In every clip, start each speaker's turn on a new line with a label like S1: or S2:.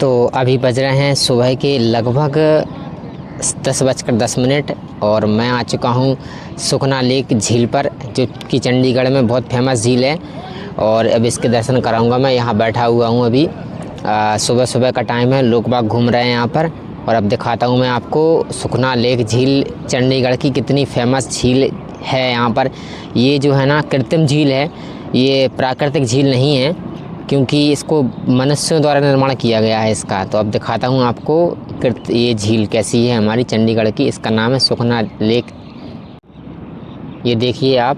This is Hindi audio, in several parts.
S1: तो अभी बज रहे हैं सुबह के लगभग 10:10 और मैं आ चुका हूँ सुखना लेक झील पर, जो कि चंडीगढ़ में बहुत फेमस झील है। और अब इसके दर्शन कराऊंगा। मैं यहाँ बैठा हुआ हूँ अभी। सुबह सुबह का टाइम है, लोग बाग घूम रहे हैं यहाँ पर। और अब दिखाता हूँ मैं आपको सुखना लेक झील चंडीगढ़ की कितनी फेमस झील है यहाँ पर। ये जो है ना कृत्रिम झील है, ये प्राकृतिक झील नहीं है, क्योंकि इसको मनुष्यों द्वारा निर्माण किया गया है इसका। तो अब दिखाता हूँ आपको ये झील कैसी है हमारी चंडीगढ़ की। इसका नाम है सुखना लेक। ये देखिए आप,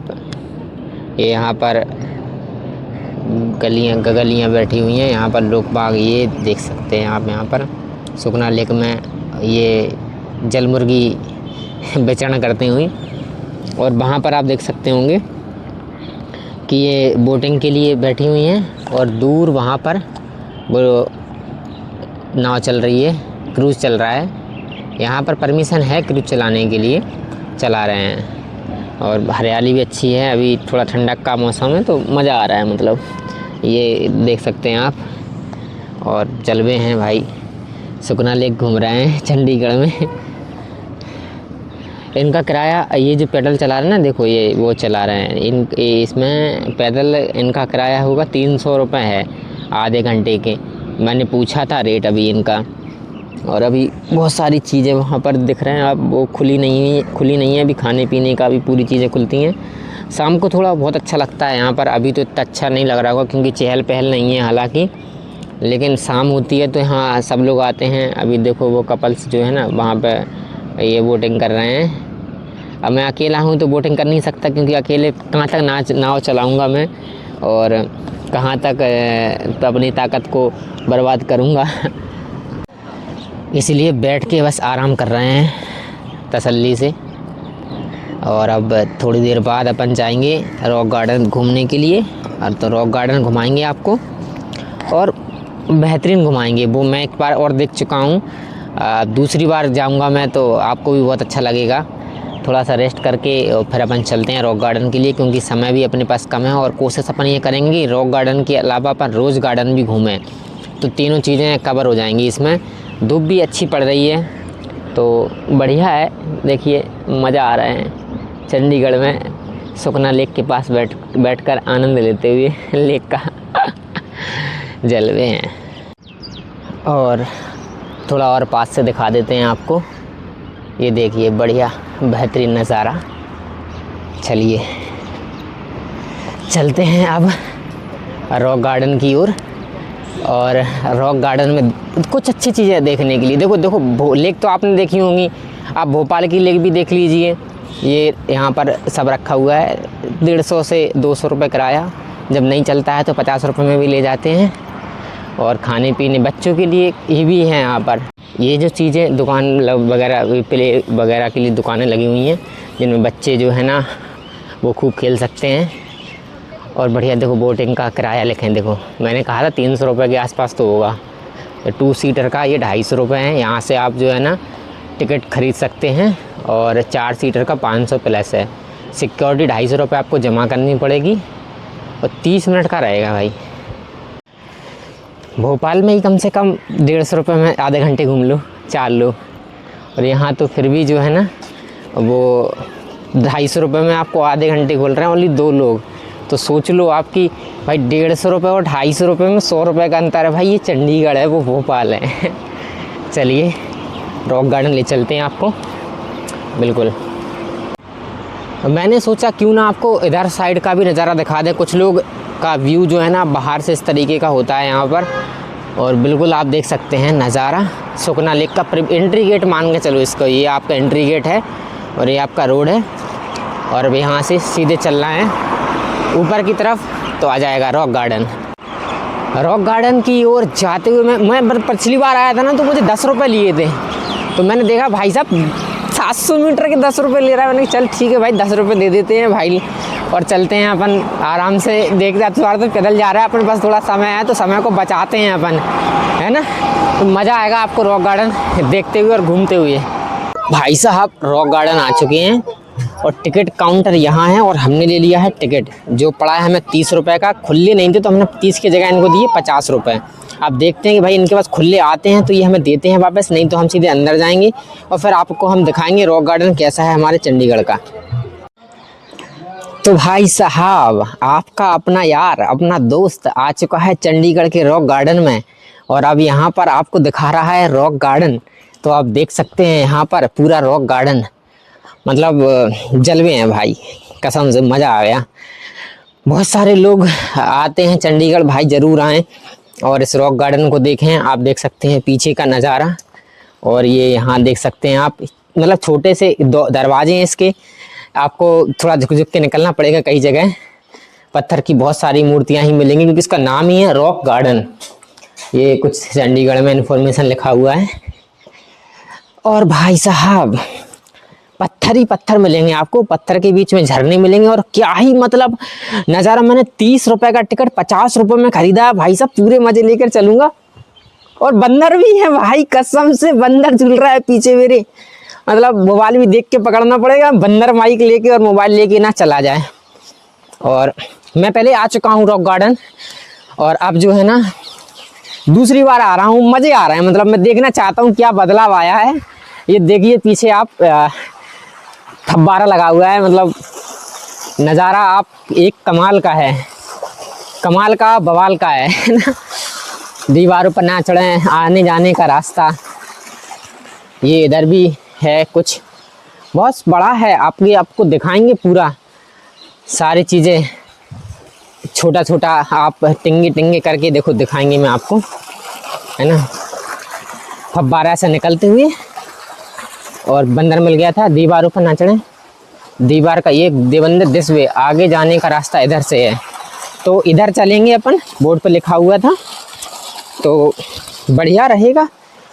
S1: ये यहाँ पर गलियाँ बैठी हुई हैं, यहाँ पर लोग बाग ये देख सकते हैं आप। यहाँ पर सुखना लेक में ये जलमुर्गी विचरण करती हुई, और वहाँ पर आप देख सकते होंगे कि ये बोटिंग के लिए बैठी हुई हैं। और दूर वहाँ पर वो नाव चल रही है, क्रूज़ चल रहा है। यहाँ पर परमिशन है क्रूज़ चलाने के लिए, चला रहे हैं। और हरियाली भी अच्छी है, अभी थोड़ा ठंडक का मौसम है तो मज़ा आ रहा है। मतलब ये देख सकते हैं आप। और जलवे हैं भाई, सुखना लेक घूम रहे हैं चंडीगढ़ में। इनका किराया, ये जो पैदल चला रहे हैं ना, देखो ये वो चला रहे हैं, इसमें पैदल इनका किराया होगा 300 रुपये है आधे घंटे के। मैंने पूछा था रेट अभी इनका। और अभी बहुत सारी चीज़ें वहाँ पर दिख रहे हैं आप, वो खुली नहीं है अभी। खाने पीने का भी पूरी चीज़ें खुलती हैं। शाम को थोड़ा बहुत अच्छा लगता है यहाँ पर। अभी तो इतना अच्छा नहीं लग रहा होगा क्योंकि चहल पहल नहीं है हालांकि, लेकिन शाम होती है तो यहाँ सब लोग आते हैं। अभी देखो वो कपल्स जो है ना वहाँ पर ये बोटिंग कर रहे हैं। अब मैं अकेला हूँ तो बोटिंग कर नहीं सकता, क्योंकि अकेले कहाँ तक नाव चलाऊँगा मैं, और कहाँ तक अपनी ताकत को बर्बाद करूँगा। इसलिए बैठ के बस आराम कर रहे हैं तसल्ली से। और अब थोड़ी देर बाद अपन जाएंगे रॉक गार्डन घूमने के लिए। और तो रॉक गार्डन घुमाएंगे आपको, और बेहतरीन घुमाएंगे। वो मैं एक बार और देख चुका हूँ, दूसरी बार जाऊँगा मैं तो आपको भी बहुत अच्छा लगेगा। थोड़ा सा रेस्ट करके और फिर अपन चलते हैं रॉक गार्डन के लिए, क्योंकि समय भी अपने पास कम है। और कोशिश अपन ये करेंगे रॉक गार्डन के अलावा अपन रोज़ गार्डन भी घूमें, तो तीनों चीज़ें कवर हो जाएंगी इसमें। धूप भी अच्छी पड़ रही है तो बढ़िया है। देखिए मज़ा आ रहा है चंडीगढ़ में सुखना लेक के पास बैठकर आनंद लेते हुए लेक का। जलवे हैं। और थोड़ा और पास से दिखा देते हैं आपको। ये देखिए बढ़िया बेहतरीन नज़ारा। चलिए चलते हैं अब रॉक गार्डन की ओर। और रॉक गार्डन में कुछ अच्छी चीज़ें देखने के लिए, देखो लेक तो आपने देखी होंगी, आप भोपाल की लेक भी देख लीजिए। ये यहाँ पर सब रखा हुआ है, 150 से 200 रुपये किराया। जब नहीं चलता है तो 50 रुपये में भी ले जाते हैं। और खाने पीने बच्चों के लिए ये भी है यहाँ पर। ये जो चीज़ें दुकान वगैरह, प्ले वगैरह के लिए दुकानें लगी हुई हैं, जिनमें बच्चे जो है ना वो खूब खेल सकते हैं। और बढ़िया देखो बोटिंग का किराया लिखें, देखो मैंने कहा था 300 रुपये के आसपास तो होगा। 2 सीटर का ये 250 रुपये है। यहाँ से आप जो है ना टिकट ख़रीद सकते हैं। और 4 सीटर का 500 प्लस है। सिक्योरिटी 250 रुपये आपको जमा करनी पड़ेगी, और 30 मिनट का रहेगा भाई। भोपाल में ही कम से कम 150 रुपये में आधे घंटे घूम लो, 4 लोग। और यहाँ तो फिर भी जो है ना वो 250 रुपये में आपको आधे घंटे खोल रहे हैं, ओनली 2 लोग। तो सोच लो आपकी भाई 150 रुपये और 250 रुपये में 100 रुपये का अंतर है भाई। ये चंडीगढ़ है, वो भोपाल है। चलिए रॉक गार्डन ले चलते हैं आपको। बिल्कुल, मैंने सोचा क्यों ना आपको इधर साइड का भी नज़ारा दिखा दे। कुछ लोग का व्यू जो है ना बाहर से इस तरीके का होता है यहाँ पर। और बिल्कुल आप देख सकते हैं नज़ारा सुखना लेक का। एंट्री गेट मान के चलो इसको, ये आपका एंट्री गेट है और ये आपका रोड है। और अब यहाँ से सीधे चलना है ऊपर की तरफ तो आ जाएगा रॉक गार्डन। रॉक गार्डन की ओर जाते हुए मैं पिछली बार आया था ना तो मुझे 10 रुपये लिए थे। तो मैंने देखा भाई साहब 700 मीटर के 10 रुपये ले रहा है। मैंने चल ठीक है भाई 10 रुपये दे देते हैं भाई, और चलते हैं अपन आराम से। देखते तो पैदल जा रहा है, अपने पास थोड़ा समय है तो समय को बचाते हैं अपन, है ना। तो मज़ा आएगा आपको रॉक गार्डन देखते हुए और घूमते हुए। भाई साहब रॉक गार्डन आ चुके हैं और टिकट काउंटर यहाँ है। और हमने ले लिया है टिकट, जो पड़ा है हमें 30 रुपये का। खुले नहीं थे तो हमने 30 की जगह इनको दिए 50 रुपये। आप देखते हैं कि भाई इनके पास खुले आते हैं तो ये हमें देते हैं वापस, नहीं तो हम सीधे अंदर जाएंगे और फिर आपको हम दिखाएंगे रॉक गार्डन कैसा है हमारे चंडीगढ़ का। तो भाई साहब, आपका अपना यार, अपना दोस्त आ चुका है चंडीगढ़ के रॉक गार्डन में, और अब यहाँ पर आपको दिखा रहा है रॉक गार्डन। तो आप देख सकते हैं यहाँ पर पूरा रॉक गार्डन, मतलब जलवे हैं भाई, कसम से मज़ा आ गया। बहुत सारे लोग आते हैं चंडीगढ़, भाई ज़रूर आएँ और इस रॉक गार्डन को देखें। आप देख सकते हैं पीछे का नज़ारा, और ये यहाँ देख सकते हैं आप, मतलब छोटे से दरवाजे हैं इसके, आपको थोड़ा झुक झुक के निकलना पड़ेगा। कई जगह पत्थर की बहुत सारी मूर्तियाँ ही मिलेंगी क्योंकि इसका नाम ही है रॉक गार्डन। ये कुछ चंडीगढ़ में इन्फॉर्मेशन लिखा हुआ है। और भाई साहब, पत्थर ही पत्थर मिलेंगे आपको, पत्थर के बीच में झरने मिलेंगे, और क्या ही मतलब नज़ारा। मैंने 30 रुपए का टिकट 50 रुपए में खरीदा है भाई साहब, पूरे मज़े लेकर चलूँगा। और बंदर भी है भाई, कसम से बंदर झूल रहा है पीछे मेरे, मतलब मोबाइल भी देख के पकड़ना पड़ेगा, बंदर माइक लेके और मोबाइल लेके ना चला जाए। और मैं पहले आ चुका हूँ रॉक गार्डन, और अब जो है ना दूसरी बार आ रहा हूँ, मज़े आ रहे हैं। मतलब मैं देखना चाहता हूँ क्या बदलाव आया है। ये देखिए पीछे आप फव्वारा लगा हुआ है, मतलब नज़ारा आप एक कमाल का है, कमाल का बवाल का है ना। दीवारों पर ना चढ़ें, आने जाने का रास्ता ये इधर भी है, कुछ बहुत बड़ा है। आपको दिखाएंगे पूरा सारी चीज़ें, छोटा छोटा आप टिंगे टिंगे करके देखो, दिखाएंगे मैं आपको, है ना। फव्वारा से निकलते हुए, और बंदर मिल गया था। दीवारों पर ना चढ़ें, दीवार का ये देवंदर दिस वे, आगे जाने का रास्ता इधर से है, तो इधर चलेंगे अपन, बोर्ड पर लिखा हुआ था। तो बढ़िया रहेगा,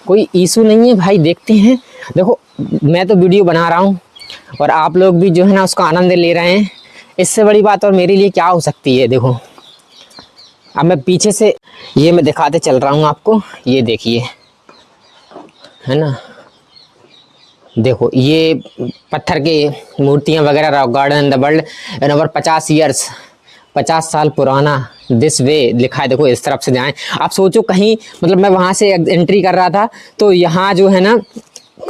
S1: कोई इशू नहीं है भाई। देखते हैं, देखो मैं तो वीडियो बना रहा हूँ और आप लोग भी जो है ना उसका आनंद ले रहे हैं, इससे बड़ी बात और मेरे लिए क्या हो सकती है। देखो अब मैं पीछे से ये मैं दिखाते चल रहा हूँ आपको, ये देखिए, है ना। देखो ये पत्थर के मूर्तियाँ वगैरह, rock garden the world in over 50 years, 50 साल पुराना, दिस वे लिखा है। देखो इस तरफ से जाएं, आप सोचो कहीं, मतलब मैं वहाँ से एंट्री कर रहा था तो यहाँ जो है ना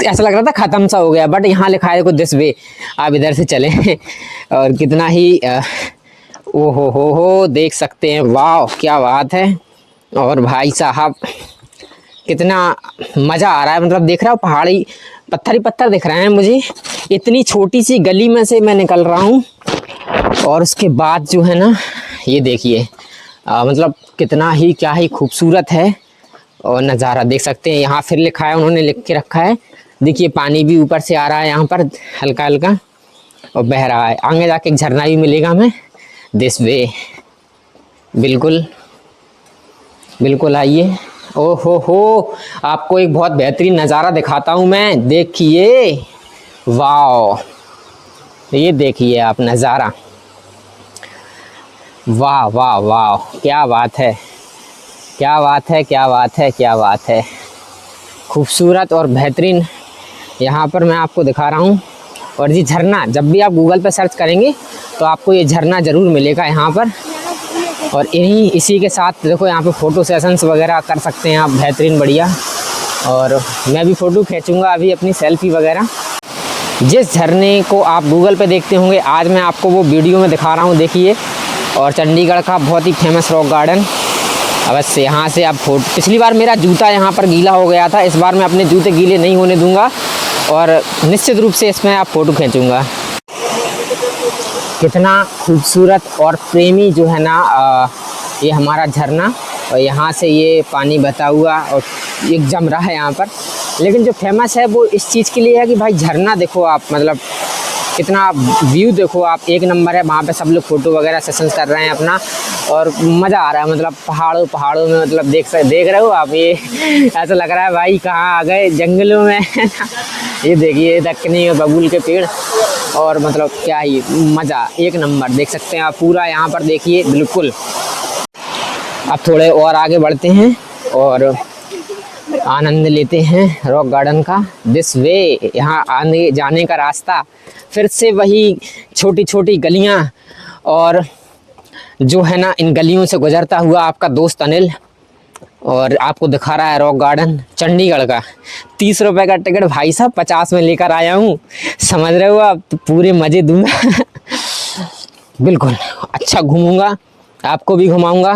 S1: ऐसा लग रहा था ख़त्म सा हो गया, बट यहाँ लिखा है देखो दिस वे, आप इधर से चलें। और कितना ही ओ हो देख सकते हैं, वाह क्या बात है। और भाई साहब कितना मज़ा आ रहा है, मतलब देख रहा हूँ पहाड़ी पत्थर ही पत्थर दिख रहे हैं मुझे। इतनी छोटी सी गली में से मैं निकल रहा हूँ, और उसके बाद जो है ना ये देखिए, मतलब कितना ही क्या ही खूबसूरत है। और नज़ारा देख सकते हैं, यहाँ फिर लिखा है, उन्होंने लिख के रखा है, देखिए पानी भी ऊपर से आ रहा है यहाँ पर हल्का हल्का और बह रहा है। आगे जाके एक झरना भी मिलेगा हमें, दिस वे। बिल्कुल बिल्कुल आइए। ओ हो, आपको एक बहुत बेहतरीन नज़ारा दिखाता हूँ मैं, देखिए, वाह ये देखिए आप नज़ारा, वाह वाह वाह, क्या बात है, क्या बात है, क्या बात है, क्या बात है। खूबसूरत और बेहतरीन यहाँ पर मैं आपको दिखा रहा हूँ। और ये झरना, जब भी आप गूगल पर सर्च करेंगे तो आपको ये झरना ज़रूर मिलेगा यहाँ पर। और इसी के साथ देखो यहाँ पे फ़ोटो सेशंस वगैरह कर सकते हैं आप, बेहतरीन बढ़िया। और मैं भी फ़ोटो खींचूँगा अभी अपनी सेल्फ़ी वगैरह। जिस झरने को आप गूगल पे देखते होंगे, आज मैं आपको वो वीडियो में दिखा रहा हूँ, देखिए। और चंडीगढ़ का बहुत ही फेमस रॉक गार्डन। बस यहाँ से आप पिछली बार मेरा जूता यहाँ पर गीला हो गया था, इस बार मैं अपने जूते गीले नहीं होने दूँगा और निश्चित रूप से इसमें आप फ़ोटो खींचूँगा। कितना खूबसूरत और प्रेमी जो है ना ये हमारा झरना, और यहाँ से ये पानी बहता हुआ और एक जम रहा है यहाँ पर। लेकिन जो फेमस है वो इस चीज़ के लिए है कि भाई झरना देखो आप, मतलब कितना व्यू देखो आप, एक नंबर है। वहाँ पे सब लोग फ़ोटो वगैरह सेशंस कर रहे हैं अपना, और मज़ा आ रहा है। मतलब पहाड़ों में, मतलब देख रहे हो आप, ये ऐसा लग रहा है भाई कहाँ आ गए, जंगलों में। ये देखिए दक्कनी और बबूल के पेड़, और मतलब क्या ही मज़ा, एक नंबर। देख सकते हैं आप पूरा यहाँ पर, देखिए बिल्कुल। अब थोड़े और आगे बढ़ते हैं और आनंद लेते हैं रॉक गार्डन का। दिस वे, यहाँ आने जाने का रास्ता, फिर से वही छोटी छोटी गलियाँ, और जो है ना इन गलियों से गुजरता हुआ आपका दोस्त अनिल। और आपको दिखा रहा है रॉक गार्डन चंडीगढ़ का। 30 रुपए का टिकट भाई साहब 50 में लेकर आया हूँ, समझ रहे हो आप, तो पूरे मज़े दूंगा। बिल्कुल अच्छा घूमूंगा, आपको भी घुमाऊंगा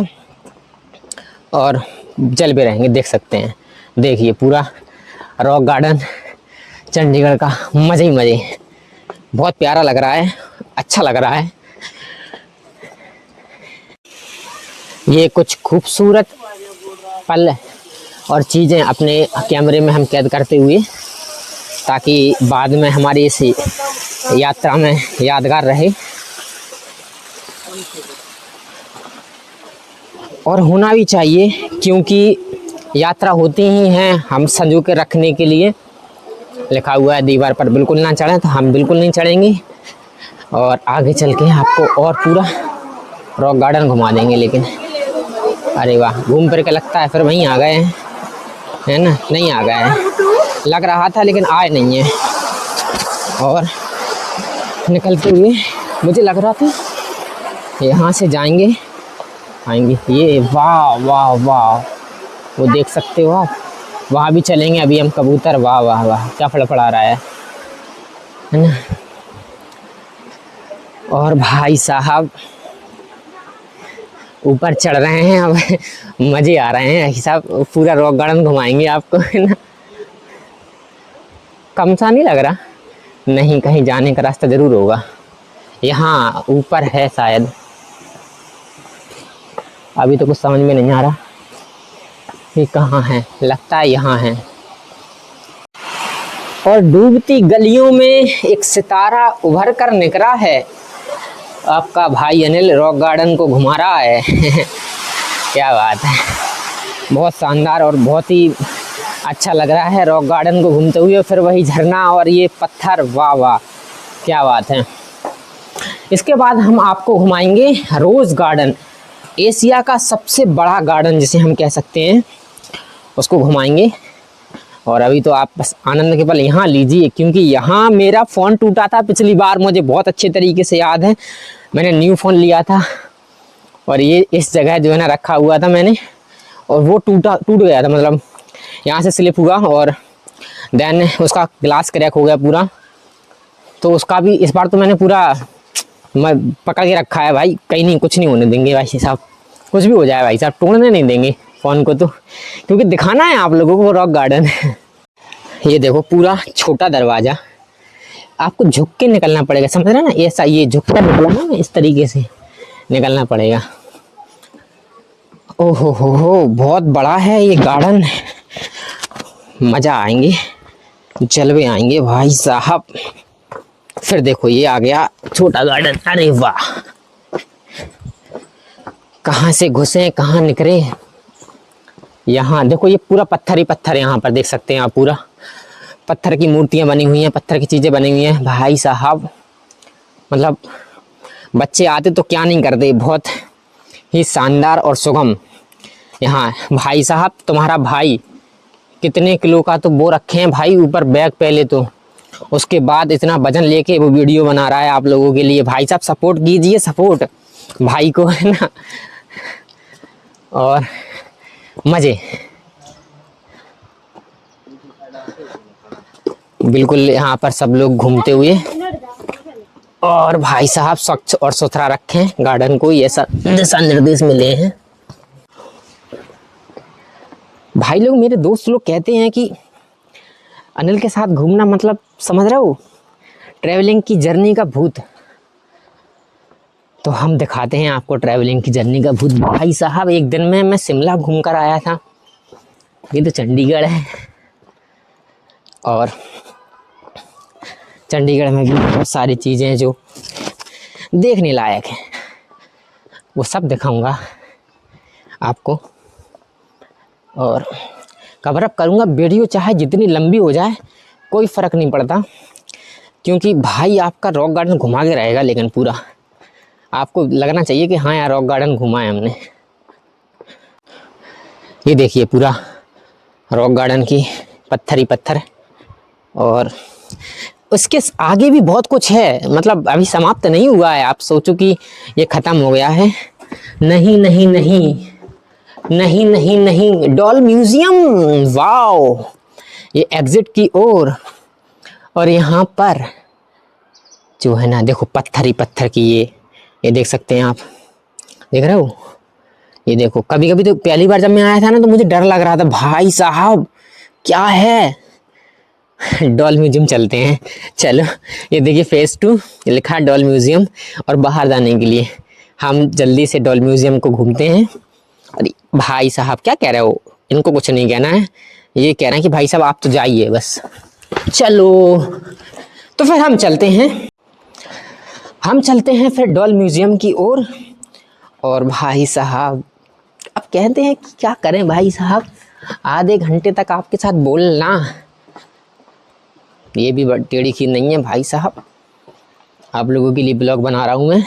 S1: और चल भी रहेंगे। देख सकते हैं, देखिए पूरा रॉक गार्डन चंडीगढ़ का, मज़े ही मज़े। बहुत प्यारा लग रहा है, अच्छा लग रहा है। ये कुछ खूबसूरत पल और चीज़ें अपने कैमरे में हम कैद करते हुए, ताकि बाद में हमारी इस यात्रा में यादगार रहे। और होना भी चाहिए, क्योंकि यात्रा होती ही हैं हम संजो के रखने के लिए। लिखा हुआ है दीवार पर बिल्कुल ना चढ़ें, तो हम बिल्कुल नहीं चढ़ेंगे। और आगे चल के आपको और पूरा रॉक गार्डन घुमा देंगे। लेकिन अरे वाह, घूम फिर के लगता है फिर वहीं आ गए हैं, है ना? नहीं आ गए हैं, लग रहा था लेकिन आए नहीं हैं। और निकलते हुए मुझे लग रहा था यहाँ से जाएंगे आएंगे। ये वाह वाह वाह, वो देख सकते हो आप, वहाँ भी चलेंगे अभी हम। कबूतर, वाह वाह वाह, क्या फड़फड़ा रहा है ना? और भाई साहब ऊपर चढ़ रहे हैं अब। मज़े आ रहे हैं साहब, पूरा रॉक गार्डन घुमाएंगे आपको, है ना? कम सा नहीं लग रहा? नहीं, कहीं जाने का रास्ता ज़रूर होगा। यहाँ ऊपर है शायद, अभी तो कुछ समझ में नहीं आ रहा ये कहाँ है। लगता है यहाँ है। और डूबती गलियों में एक सितारा उभर कर निकला है। आपका भाई अनिल रॉक गार्डन को घुमा रहा है। क्या बात है, बहुत शानदार और बहुत ही अच्छा लग रहा है रॉक गार्डन को घूमते हुए। फिर वही झरना और ये पत्थर, वाह वाह, क्या बात है। इसके बाद हम आपको घुमाएंगे रोज़ गार्डन, एशिया का सबसे बड़ा गार्डन जिसे हम कह सकते हैं, उसको घुमाएंगे। और अभी तो आप बस आनंद के पल यहाँ लीजिए, क्योंकि यहाँ मेरा फ़ोन टूटा था पिछली बार, मुझे बहुत अच्छे तरीके से याद है। मैंने न्यू फ़ोन लिया था और ये इस जगह जो है ना रखा हुआ था मैंने, और वो टूट गया था, मतलब यहाँ से स्लिप हुआ और देन उसका ग्लास क्रैक हो गया पूरा। तो उसका भी इस बार तो मैंने पूरा मैं पकड़ के रखा है भाई, कहीं नहीं, कुछ नहीं होने देंगे भाई साहब, कुछ भी हो जाए भाई साहब, तोड़ने नहीं देंगे फ़ोन को, तो क्योंकि दिखाना है आप लोगों को रॉक गार्डन। ये देखो पूरा छोटा दरवाज़ा, आपको झुक के निकलना पड़ेगा, समझ रहे ना? ऐसा ये झुक कर निकलना ना, इस तरीके से निकलना पड़ेगा। ओहो हो, बहुत बड़ा है ये गार्डन, मज़ा आएंगे, जलवे आएंगे भाई साहब। फिर देखो ये आ गया छोटा गार्डन, अरे वाह, कहाँ से घुसे कहाँ निकले। यहाँ देखो ये पूरा पत्थर ही पत्थर है, यहाँ पर देख सकते हैं आप, पूरा पत्थर की मूर्तियाँ बनी हुई हैं, पत्थर की चीज़ें बनी हुई हैं भाई साहब। मतलब बच्चे आते तो क्या नहीं करते, बहुत ही शानदार और सुगम। यहाँ भाई साहब तुम्हारा भाई कितने किलो का तो वो रखे हैं भाई ऊपर बैग, पहले तो उसके बाद इतना वजन लेके वो वीडियो बना रहा है आप लोगों के लिए। भाई साहब सपोर्ट कीजिए, सपोर्ट भाई को, है ना? और मज़े बिल्कुल यहाँ पर सब लोग घूमते हुए, और भाई साहब स्वच्छ और सुथरा रखें गार्डन को, ये सब दिशा निर्देश मिले हैं। भाई लोग, मेरे दोस्त लोग कहते हैं कि अनिल के साथ घूमना मतलब, समझ रहे हो, ट्रैवलिंग की जर्नी का भूत। तो हम दिखाते हैं आपको ट्रैवलिंग की जर्नी का भूत। भाई साहब एक दिन में मैं शिमला घूम कर आया था, ये तो चंडीगढ़ है, और चंडीगढ़ में भी बहुत सारी चीज़ें जो देखने लायक हैं, वो सब दिखाऊंगा आपको। और कवर अप करूँगा वीडियो, चाहे जितनी लंबी हो जाए कोई फ़र्क नहीं पड़ता, क्योंकि भाई आपका रॉक गार्डन घुमा के रहेगा। लेकिन पूरा आपको लगना चाहिए कि हाँ यार रॉक गार्डन घुमा है हमने। ये देखिए पूरा रॉक गार्डन की पत्थर ही पत्थर, और उसके आगे भी बहुत कुछ है, मतलब अभी समाप्त नहीं हुआ है। आप सोचो कि ये ख़त्म हो गया है, नहीं नहीं नहीं, नहीं नहीं नहीं, डॉल म्यूजियम, वाओ। ये एग्जिट की ओर, और यहाँ पर जो है ना, देखो पत्थर ही पत्थर की ये देख सकते हैं आप, देख रहे हो? ये देखो, कभी कभी तो पहली बार जब मैं आया था ना तो मुझे डर लग रहा था, भाई साहब क्या है। डॉल म्यूजियम चलते हैं, चलो। ये देखिए फेज 2 लिखा है डॉल म्यूजियम, और बाहर जाने के लिए हम जल्दी से डॉल म्यूजियम को घूमते हैं। अरे भाई साहब क्या कह रहे हो, इनको कुछ नहीं कहना है, ये कह रहे हैं कि भाई साहब आप तो जाइए बस। चलो तो फिर हम चलते हैं फिर डॉल म्यूजियम की ओर। और भाई साहब अब कहते हैं कि क्या करें भाई साहब, आधे घंटे तक आपके साथ बोलना, ये भी टेढ़ी खीर नहीं है भाई साहब। आप लोगों के लिए ब्लॉग बना रहा हूँ मैं,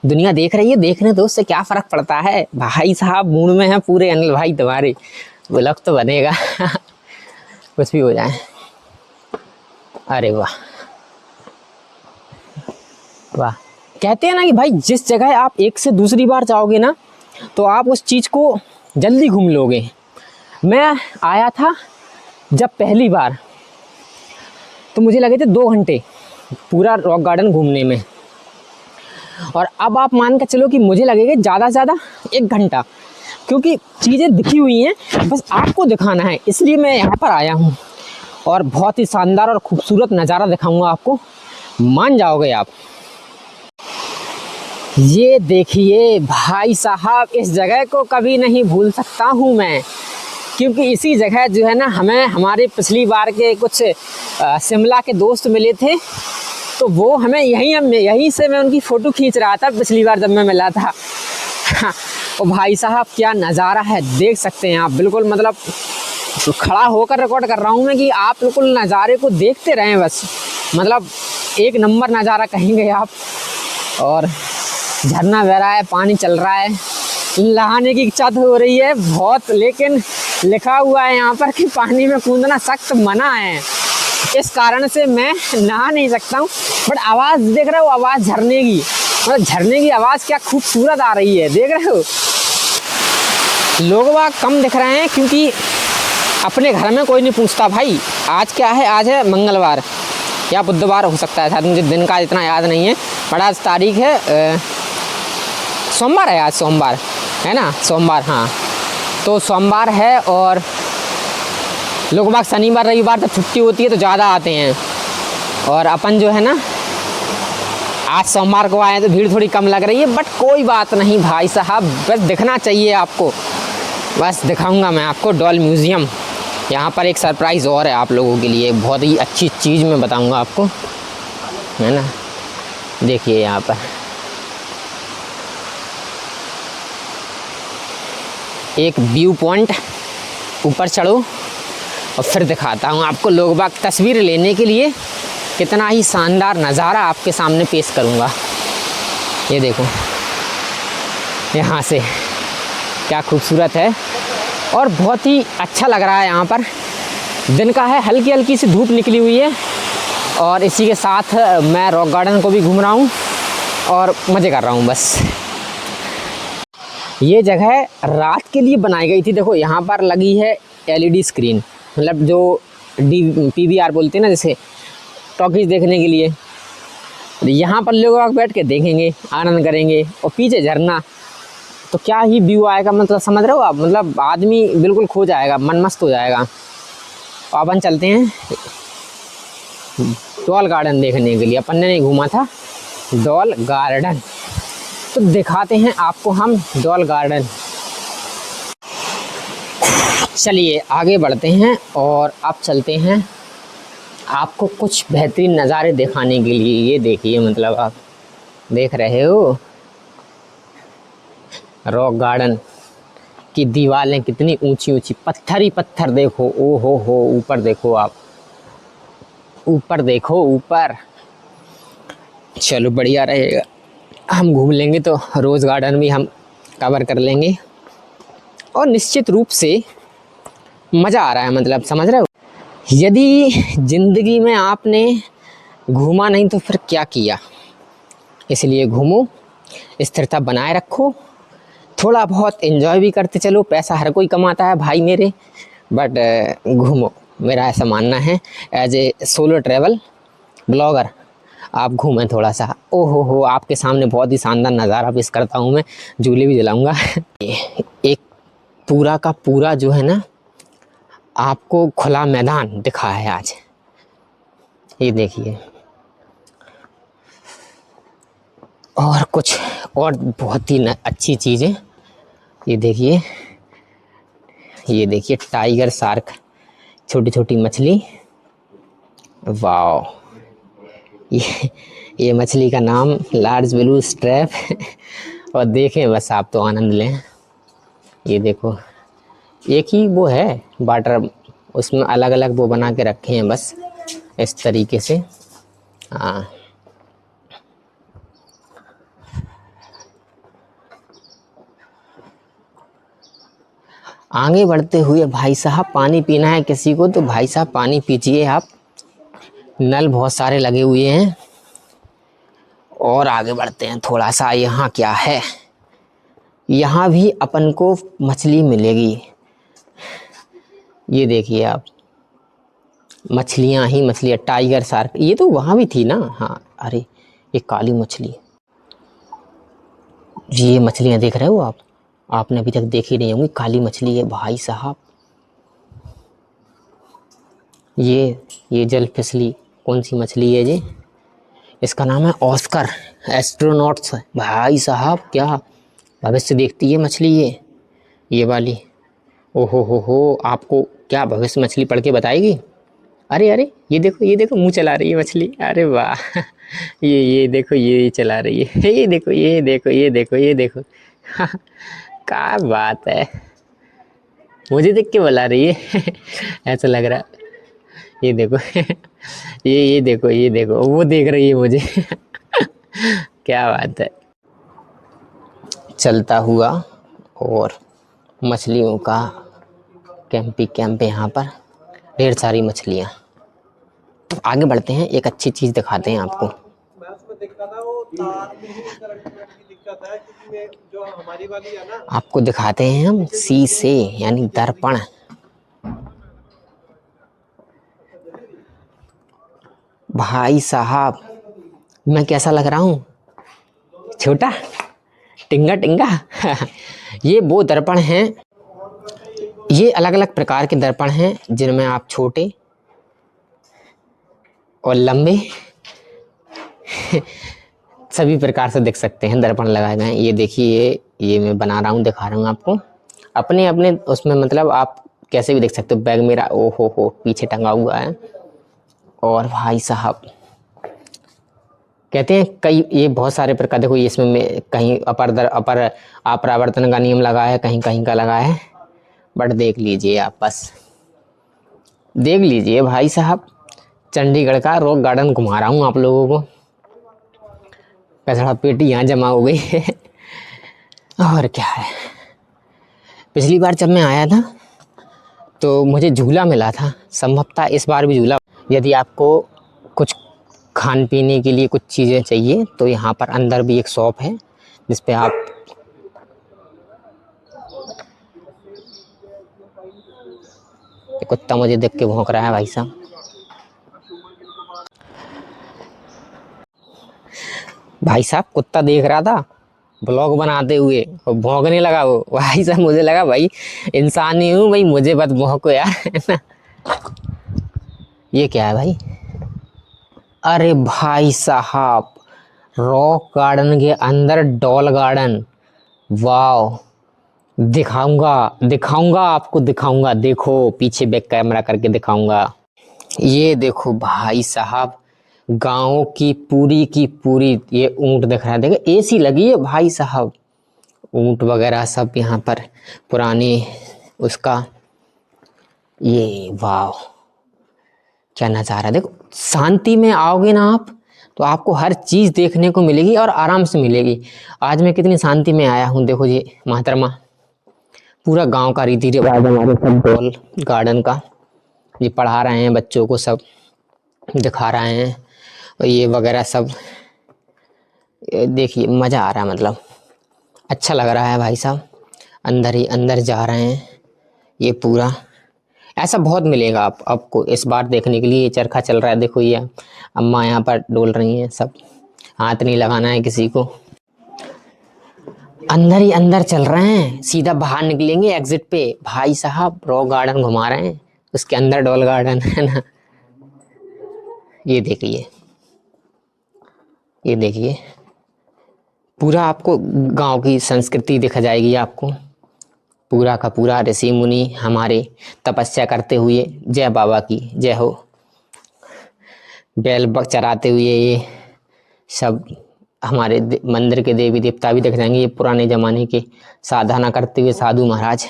S1: दुनिया देख रही है, देखने दो, उससे क्या फ़र्क पड़ता है भाई साहब। मूड में है पूरे अनिल भाई तुम्हारे, ब्लॉग तो बनेगा कुछ भी हो जाए। अरे वाह वाह, कहते हैं ना कि भाई जिस जगह आप एक से दूसरी बार जाओगे ना तो आप उस चीज़ को जल्दी घूम लोगे। मैं आया था जब पहली बार तो मुझे लगे थे 2 घंटे पूरा रॉक गार्डन घूमने में, और अब आप मान के चलो कि मुझे लगेगा ज़्यादा से ज़्यादा 1 घंटा, क्योंकि चीज़ें दिखी हुई हैं, बस आपको दिखाना है, इसलिए मैं यहाँ पर आया हूँ। और बहुत ही शानदार और खूबसूरत नज़ारा दिखाऊंगा आपको, मान जाओगे आप। ये देखिए भाई साहब, इस जगह को कभी नहीं भूल सकता हूँ मैं, क्योंकि इसी जगह जो है ना हमें हमारे पिछली बार के कुछ शिमला के दोस्त मिले थे, तो वो हमें यहीं से मैं उनकी फ़ोटो खींच रहा था पिछली बार जब मैं मिला था। और भाई साहब क्या नज़ारा है, देख सकते हैं आप, बिल्कुल मतलब खड़ा होकर रिकॉर्ड कर रहा हूँ मैं कि आप बिल्कुल नज़ारे को देखते रहें बस, मतलब एक नंबर नज़ारा कहेंगे आप। और झरना बह रहा है, पानी चल रहा है, नहाने की इच्छा तो हो रही है बहुत, लेकिन लिखा हुआ है यहाँ पर कि पानी में कूदना सख्त मना है, इस कारण से मैं नहा नहीं सकता हूँ। बट आवाज़ देख रहे हो, आवाज़ झरने की, मतलब झरने की आवाज़ क्या खूबसूरत आ रही है, देख रहे हो। लोग वहाँ कम दिख रहे हैं क्योंकि अपने घर में कोई नहीं पूछता भाई। आज क्या है, आज है मंगलवार या बुधवार हो सकता है, शायद मुझे दिन का इतना याद नहीं है, बट आज तारीख है सोमवार है, आज सोमवार है ना, सोमवार, हाँ तो सोमवार है। और लोग बाग शनिवार रविवार तक छुट्टी होती है तो ज़्यादा आते हैं, और अपन जो है ना आज सोमवार को आए हैं तो भीड़ थोड़ी कम लग रही है, बट कोई बात नहीं भाई साहब, बस दिखना चाहिए आपको, बस दिखाऊंगा मैं आपको डॉल म्यूज़ियम। यहाँ पर एक सरप्राइज़ और है आप लोगों के लिए, बहुत ही अच्छी चीज़ मैं बताऊंगा आपको, है ना। देखिए यहाँ पर एक व्यू पॉइंट, ऊपर चढ़ो और फिर दिखाता हूँ आपको। लोग बाग तस्वीर लेने के लिए कितना ही शानदार नज़ारा आपके सामने पेश करूँगा। ये देखो यहाँ से क्या खूबसूरत है, और बहुत ही अच्छा लग रहा है। यहाँ पर दिन का है, हल्की हल्की सी धूप निकली हुई है, और इसी के साथ मैं रॉक गार्डन को भी घूम रहा हूँ और मज़े कर रहा हूँ बस। ये जगह रात के लिए बनाई गई थी, देखो यहाँ पर लगी है LED स्क्रीन, मतलब जो PVR बोलते हैं ना, जैसे टॉकीज देखने के लिए। यहाँ पर लोग बैठ के देखेंगे, आनंद करेंगे, और पीछे झरना, तो क्या ही व्यू आएगा, मतलब समझ रहे हो आप, मतलब आदमी बिल्कुल खो जाएगा, मन मस्त हो जाएगा। तो अपन चलते हैं डॉल गार्डन देखने के लिए, अपन ने नहीं घूमा था डॉल गार्डन, तो दिखाते हैं आपको हम डॉल गार्डन। चलिए आगे बढ़ते हैं और अब चलते हैं आपको कुछ बेहतरीन नज़ारे दिखाने के लिए। ये देखिए, मतलब आप देख रहे हो रॉक गार्डन की दीवारें कितनी ऊंची ऊंची, पत्थर ही पत्थर, देखो ओ हो, ऊपर देखो आप, ऊपर देखो ऊपर। चलो बढ़िया रहेगा, हम घूम लेंगे तो रोज़ गार्डन भी हम कवर कर लेंगे, और निश्चित रूप से मज़ा आ रहा है, मतलब समझ रहे हो। यदि ज़िंदगी में आपने घूमा नहीं तो फिर क्या किया, इसलिए घूमो, स्थिरता बनाए रखो, थोड़ा बहुत एंजॉय भी करते चलो, पैसा हर कोई कमाता है भाई मेरे, बट घूमो, मेरा ऐसा मानना है as a solo travel blogger. आप घूमें थोड़ा सा। ओहो हो, आपके सामने बहुत ही शानदार नज़ारा पेश करता हूँ मैं, झूले भी दिलाऊंगा। एक पूरा का पूरा जो है ना आपको खुला मैदान दिखा है आज, ये देखिए। और कुछ और बहुत ही अच्छी चीज़ें, ये देखिए, ये देखिए टाइगर शार्क, छोटी छोटी मछली, वाह। ये मछली का नाम लार्ज ब्लू स्ट्रैप। और देखें बस, आप तो आनंद लें। ये देखो, एक ही वो है वाटर, उसमें अलग अलग वो बना के रखे हैं बस इस तरीके से। हाँ, आगे बढ़ते हुए भाई साहब, पानी पीना है किसी को तो भाई साहब पानी पीजिए आप, नल बहुत सारे लगे हुए हैं। और आगे बढ़ते हैं थोड़ा सा। यहाँ क्या है, यहाँ भी अपन को मछली मिलेगी। ये देखिए आप, मछलियाँ ही मछलियाँ, टाइगर शार्क, ये तो वहाँ भी थी ना। हाँ, अरे ये काली मछली, ये मछलियाँ देख रहे हो आप, आपने अभी तक देखी नहीं होंगी, काली मछली है भाई साहब। ये जल फिसली कौन सी मछली है जी, इसका नाम है ऑस्कर एस्ट्रोनॉट्स भाई साहब। क्या भविष्य देखती है मछली ये वाली। ओहो हो, आपको क्या भविष्य मछली पढ़ के बताएगी। अरे अरे, ये देखो मुंह चला रही है मछली, अरे वाह। ये देखो, ये चला रही है, ये देखो, ये देखो, ये देखो, ये देखो। क्या बात है, मुझे देख के बुला रही है। ऐसा लग रहा है। ये देखो। ये देखो, ये देखो, वो देख रही है मुझे। क्या बात है। चलता हुआ और मछलियों का कैंप है यहाँ पर, ढेर सारी मछलियाँ। तो आगे बढ़ते हैं, एक अच्छी चीज़ दिखाते हैं आपको। आपको दिखाते हैं हम शीशे यानी दर्पण। भाई साहब, मैं कैसा लग रहा हूँ, छोटा टिंगा टिंगा। ये वो दर्पण हैं, ये अलग अलग प्रकार के दर्पण हैं जिनमें आप छोटे और लंबे सभी प्रकार से देख सकते हैं। दर्पण लगाए गए हैं, ये देखिए, ये मैं बना रहा हूँ, दिखा रहा हूँ आपको अपने अपने उसमें, मतलब आप कैसे भी देख सकते हो। बैग मेरा ओहो पीछे टंगा हुआ है। और भाई साहब कहते हैं कई, ये बहुत सारे प्रकार, देखो ये इसमें कहीं अपर अपरावर्तन का नियम लगा है, कहीं कहीं का लगा है, बट देख लीजिए आप, बस देख लीजिए भाई साहब। चंडीगढ़ का रॉक गार्डन घुमा रहा हूँ आप लोगों को। कचड़ा पेटी यहाँ जमा हो गई है। और क्या है, पिछली बार जब मैं आया था तो मुझे झूला मिला था, संभवतः इस बार भी झूला। यदि आपको कुछ खान पीने के लिए कुछ चीज़ें चाहिए तो यहाँ पर अंदर भी एक शॉप है जिस पे आप कुत्ता मुझे देख के भौंक रहा है भाई साहब। भाई साहब कुत्ता देख रहा था ब्लॉग बनाते हुए और भौंकने लगा वो। भाई साहब मुझे लगा भाई इंसान ही हूँ भाई, मुझे बस भौंको यार। ये क्या है भाई, अरे भाई साहब रॉक गार्डन के अंदर डॉल गार्डन, वाह। दिखाऊंगा आपको, दिखाऊंगा, देखो पीछे बैक कैमरा करके दिखाऊंगा। ये देखो भाई साहब, गांव की पूरी ये ऊंट दिख रहा है, देखो एसी लगी है भाई साहब, ऊंट वगैरह सब यहाँ पर पुराने उसका। ये वाह, क्या नज़ारा। देखो शांति में आओगे ना आप तो आपको हर चीज़ देखने को मिलेगी और आराम से मिलेगी। आज मैं कितनी शांति में आया हूँ, देखो जी मोहतरमा, पूरा गांव का रीति रिवाज हमारे सब डॉल गार्डन का ये पढ़ा रहे हैं बच्चों को, सब दिखा रहे हैं और ये वगैरह सब। देखिए मज़ा आ रहा है, मतलब अच्छा लग रहा है भाई साहब। अंदर ही अंदर जा रहे हैं। ये पूरा ऐसा बहुत मिलेगा आपको इस बार देखने के लिए। ये चरखा चल रहा है, देखो ये अम्मा यहाँ पर डोल रही हैं सब। हाथ नहीं लगाना है किसी को। अंदर ही अंदर चल रहे हैं, सीधा बाहर निकलेंगे एग्जिट पे। भाई साहब रॉक गार्डन घुमा रहे हैं, उसके अंदर डॉल गार्डन है ना। ये देखिए, ये देखिए, पूरा आपको गांव की संस्कृति दिखा जाएगी आपको। पूरा का पूरा ऋषि मुनि हमारे तपस्या करते हुए, जय बाबा की जय हो, बैल बक चराते हुए ये सब हमारे मंदिर के देवी देवता भी दिख जाएंगे। ये पुराने ज़माने के साधना करते हुए साधु महाराज।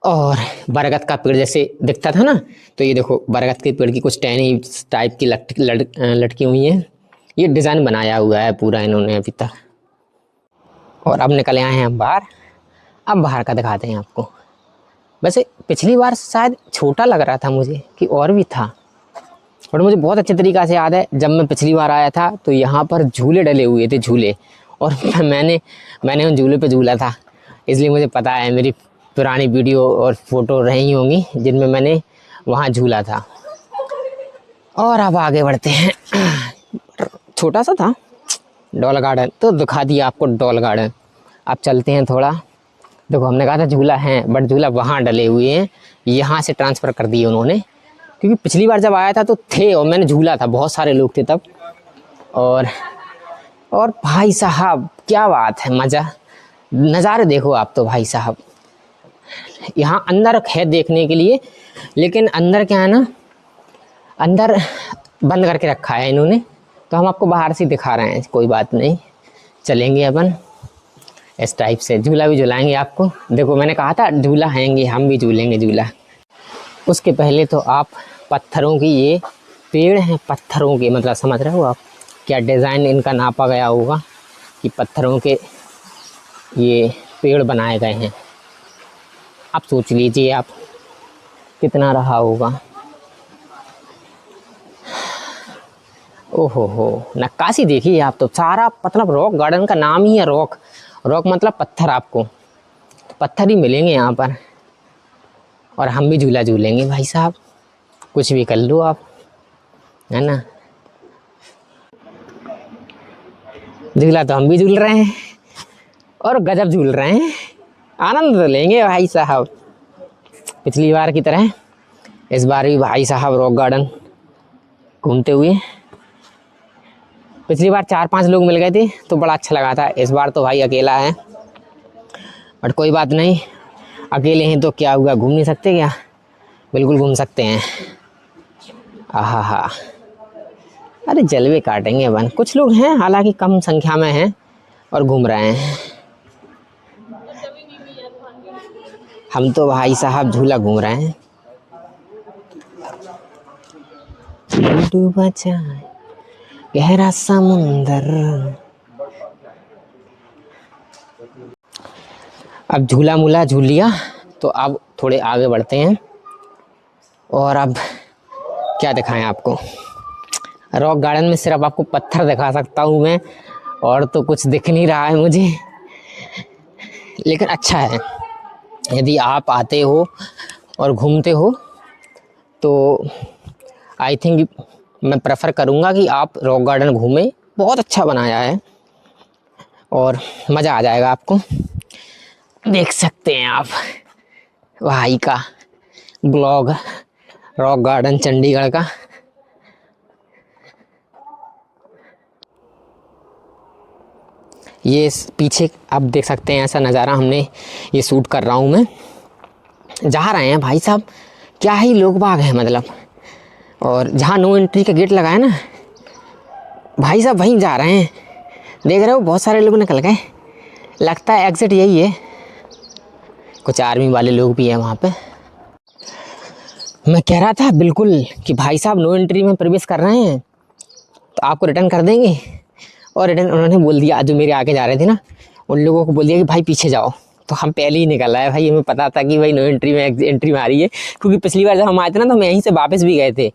S1: और बरगद का पेड़ जैसे दिखता था ना, तो ये देखो बरगद के पेड़ की कुछ टहनी टाइप की लटकी हुई हैं। ये डिज़ाइन बनाया हुआ है पूरा इन्होंने अभी तक। और अब निकले आए हैं हम बाहर। अब बाहर का दिखाते हैं आपको। वैसे पिछली बार शायद छोटा लग रहा था मुझे कि और भी था, और मुझे बहुत अच्छे तरीक़ा से याद है जब मैं पिछली बार आया था तो यहाँ पर झूले डले हुए थे, झूले। और मैंने उन झूले पे झूला था, इसलिए मुझे पता है। मेरी पुरानी वीडियो और फ़ोटो रही होंगी जिनमें मैंने वहाँ झूला था। और अब आगे बढ़ते हैं। छोटा सा था डॉल गार्डन, तो दिखा दिया आपको डॉल गार्डन। अब चलते हैं थोड़ा। देखो हमने कहा था झूला है, बट झूला वहाँ डले हुए हैं, यहाँ से ट्रांसफ़र कर दिए उन्होंने। क्योंकि पिछली बार जब आया था तो थे और मैंने झूला था, बहुत सारे लोग थे तब। और भाई साहब क्या बात है, मज़ा, नज़ारे देखो आप तो भाई साहब। यहाँ अंदर है देखने के लिए, लेकिन अंदर क्या है ना, अंदर बंद करके रखा है इन्होंने, तो हम आपको बाहर से दिखा रहे हैं। कोई बात नहीं, चलेंगे अपन इस टाइप से। झूला भी झुलाएंगे आपको। देखो मैंने कहा था झूला हैंगे, हम भी झूलेंगे झूला। उसके पहले तो आप पत्थरों की, ये पेड़ हैं पत्थरों के, मतलब समझ रहे हो आप क्या डिज़ाइन इनका नापा गया होगा कि पत्थरों के ये पेड़ बनाए गए हैं। आप सोच लीजिए आप कितना रहा होगा। ओहो हो, नक्काशी देखिए आप तो। सारा मतलब रॉक गार्डन का नाम ही है रॉक। रॉक मतलब पत्थर, आपको पत्थर ही मिलेंगे यहाँ पर। और हम भी झूला झूलेंगे भाई साहब, कुछ भी कर लो आप, है ना। झूला तो हम भी झूल रहे हैं और गजब झूल रहे हैं, आनंद तो लेंगे भाई साहब। पिछली बार की तरह इस बार भी भाई साहब रॉक गार्डन घूमते हुए। पिछली बार 4-5 लोग मिल गए थे तो बड़ा अच्छा लगा था। इस बार तो भाई अकेला है, बट कोई बात नहीं, अकेले हैं तो क्या हुआ, घूम नहीं सकते क्या? बिल्कुल घूम सकते हैं। आहा हा, अरे जलवे काटेंगे अपन। कुछ लोग हैं हालांकि कम संख्या में हैं और घूम रहे हैं। हम तो भाई साहब झूला घूम रहे हैं। डूबा जाए गहरा समुंदर। अब झूला मूला झूल लिया, तो अब थोड़े आगे बढ़ते हैं। और अब क्या दिखाएं आपको, रॉक गार्डन में सिर्फ आपको पत्थर दिखा सकता हूँ मैं, और तो कुछ दिख नहीं रहा है मुझे। लेकिन अच्छा है, यदि आप आते हो और घूमते हो तो आई थिंक मैं प्रेफर करूँगा कि आप रॉक गार्डन घूमें। बहुत अच्छा बनाया है और मज़ा आ जाएगा आपको। देख सकते हैं आप भाई का ब्लॉग रॉक गार्डन चंडीगढ़ का। ये पीछे आप देख सकते हैं, ऐसा नज़ारा हमने ये शूट कर रहा हूँ मैं। जा रहे हैं भाई साहब, क्या ही लोग बाग हैं मतलब। और जहाँ नो एंट्री का गेट लगा है ना भाई साहब, वहीं जा रहे हैं। देख रहे हो बहुत सारे लोग निकल गए, लगता है एग्ज़िट यही है। कुछ आर्मी वाले लोग भी हैं वहाँ पे। मैं कह रहा था बिल्कुल कि भाई साहब नो एंट्री में प्रवेश कर रहे हैं तो आपको रिटर्न कर देंगे। और रिटर्न उन्होंने बोल दिया, जो मेरे आगे जा रहे थे ना उन लोगों को बोल दिया कि भाई पीछे जाओ। तो हम पहले ही निकल आए भाई, हमें पता था कि भाई नो एंट्री में एंट्री मारी है। क्योंकि पिछली बार जब हम आए थे ना तो हम यहीं से वापस भी गए थे।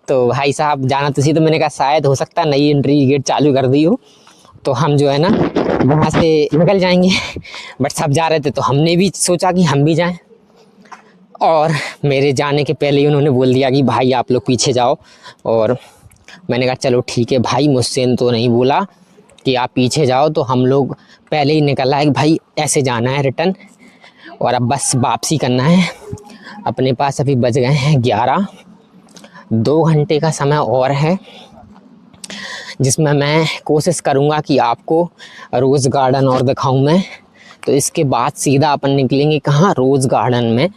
S1: तो भाई साहब जाना तुझे, तो मैंने कहा शायद हो सकता है नई एंट्री गेट चालू कर दी हो, तो हम जो है ना वहाँ से निकल जाएंगे। बट सब जा रहे थे तो हमने भी सोचा कि हम भी जाएं, और मेरे जाने के पहले ही उन्होंने बोल दिया कि भाई आप लोग पीछे जाओ। और मैंने कहा चलो ठीक है भाई, मुझसे तो नहीं बोला कि आप पीछे जाओ, तो हम लोग पहले ही निकल आए कि भाई ऐसे जाना है रिटर्न, और अब बस वापसी करना है। अपने पास अभी बज गए हैं 11, 2 घंटे का समय और है, जिसमें मैं कोशिश करूँगा कि आपको रोज़ गार्डन और दिखाऊँ मैं। तो इसके बाद सीधा अपन निकलेंगे कहाँ, रोज़ गार्डन में।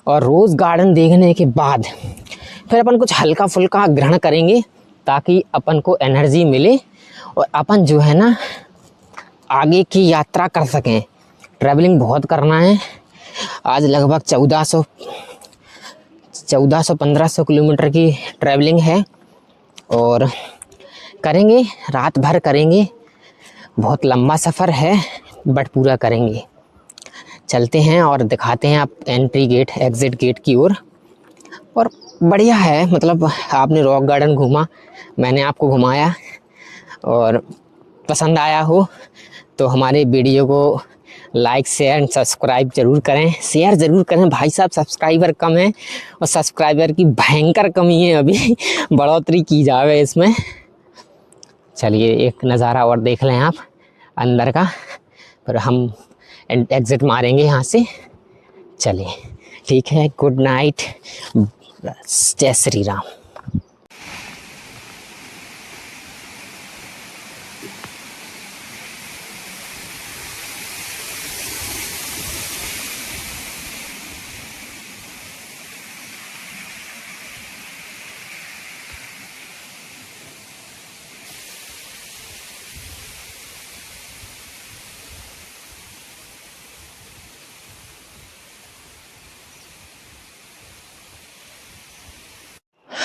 S1: और रोज़ गार्डन देखने के बाद फिर अपन कुछ हल्का फुल्का ग्रहण करेंगे, ताकि अपन को एनर्जी मिले और अपन जो है ना आगे की यात्रा कर सकें। ट्रैवलिंग बहुत करना है, आज लगभग 1400-1500 किलोमीटर की ट्रैवलिंग है, और करेंगे, रात भर करेंगे। बहुत लंबा सफ़र है बट पूरा करेंगे। चलते हैं और दिखाते हैं आप एंट्री गेट, एग्ज़िट गेट की ओर। और बढ़िया है, मतलब आपने रॉक गार्डन घूमा, मैंने आपको घुमाया, और पसंद आया हो तो हमारे वीडियो को लाइक शेयर एंड सब्सक्राइब ज़रूर करें। शेयर ज़रूर करें भाई साहब, सब्सक्राइबर कम है और सब्सक्राइबर की भयंकर कमी है, अभी बढ़ोतरी की जावे इसमें। चलिए एक नज़ारा और देख लें आप अंदर का, फिर हम एग्ज़िट मारेंगे यहाँ से। चलिए ठीक है, गुड नाइट, जय श्री राम।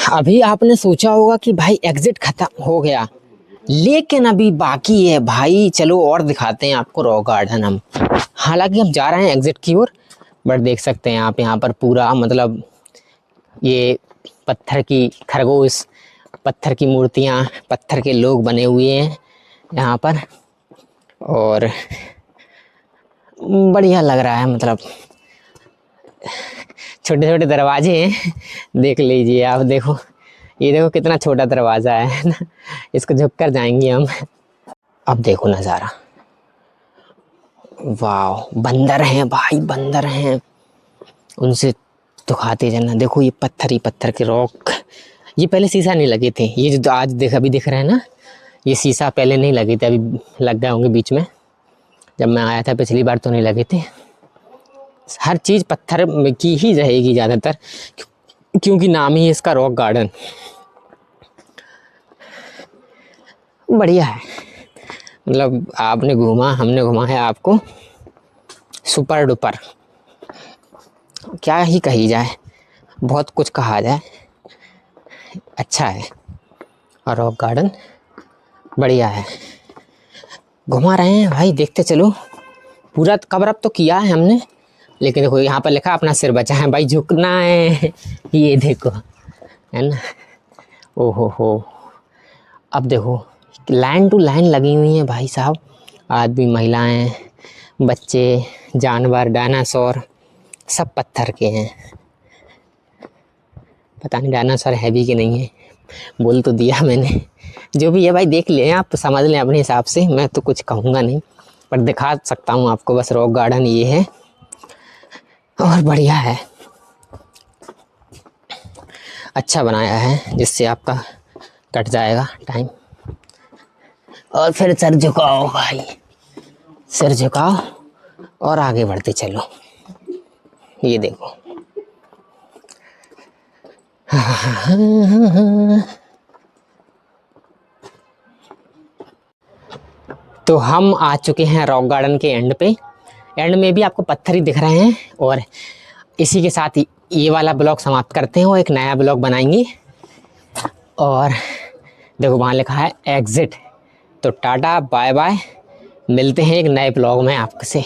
S1: अभी आपने सोचा होगा कि भाई एग्ज़िट ख़त्म हो गया, लेकिन अभी बाकी है भाई। चलो और दिखाते हैं आपको रॉक गार्डन हम। हालांकि हम जा रहे हैं एग्ज़िट की ओर, बट देख सकते हैं आप यहाँ पर पूरा, मतलब ये पत्थर की खरगोश, पत्थर की मूर्तियाँ, पत्थर के लोग बने हुए हैं यहाँ पर, और बढ़िया लग रहा है। मतलब छोटे छोटे दरवाजे हैं, देख लीजिए आप, देखो ये देखो कितना छोटा दरवाज़ा है ना, इसको झुक कर जाएंगे हम। अब देखो नज़ारा, वाह, बंदर हैं भाई, बंदर हैं, उनसे तो खाते जाना। देखो ये पत्थर ही पत्थर के रॉक, ये पहले शीशा नहीं लगे थे, ये जो आज अभी दिख रहे हैं ना, ये शीशा पहले नहीं लगे थे, अभी लग गए होंगे बीच में। जब मैं आया था पिछली बार तो नहीं लगे थे। हर चीज़ पत्थर की ही रहेगी ज़्यादातर, क्योंकि नाम ही इसका रॉक गार्डन। बढ़िया है, मतलब आपने घूमा, हमने घुमाया आपको, सुपर डुपर, क्या ही कही जाए, बहुत कुछ कहा जाए। अच्छा है, और रॉक गार्डन बढ़िया है, घुमा रहे हैं भाई, देखते चलो। पूरा कवर अप तो किया है हमने, लेकिन देखो यहाँ पर लिखा अपना सिर बचा है भाई, झुकना है, ये देखो, है ना। ओहो हो, अब देखो लाइन टू लाइन लगी हुई हैं भाई साहब, आदमी, महिलाएं, बच्चे, जानवर, डायनासोर, सब पत्थर के हैं। पता नहीं डायनासोर है भी कि नहीं है, बोल तो दिया मैंने। जो भी है भाई देख लें, आप तो समझ लें अपने हिसाब से, मैं तो कुछ कहूँगा नहीं, पर दिखा सकता हूँ आपको बस। रॉक गार्डन ये है, और बढ़िया है, अच्छा बनाया है, जिससे आपका कट जाएगा टाइम। और फिर सर झुकाओ भाई, सिर झुकाओ और आगे बढ़ते चलो। ये देखो तो हम आ चुके हैं रॉक गार्डन के एंड पे। एंड में भी आपको पत्थर ही दिख रहे हैं, और इसी के साथ ये वाला ब्लॉग समाप्त करते हैं और एक नया ब्लॉग बनाएंगे। और देखो वहाँ लिखा है एग्ज़िट। तो टाटा बाय बाय, मिलते हैं एक नए ब्लॉग में आपसे।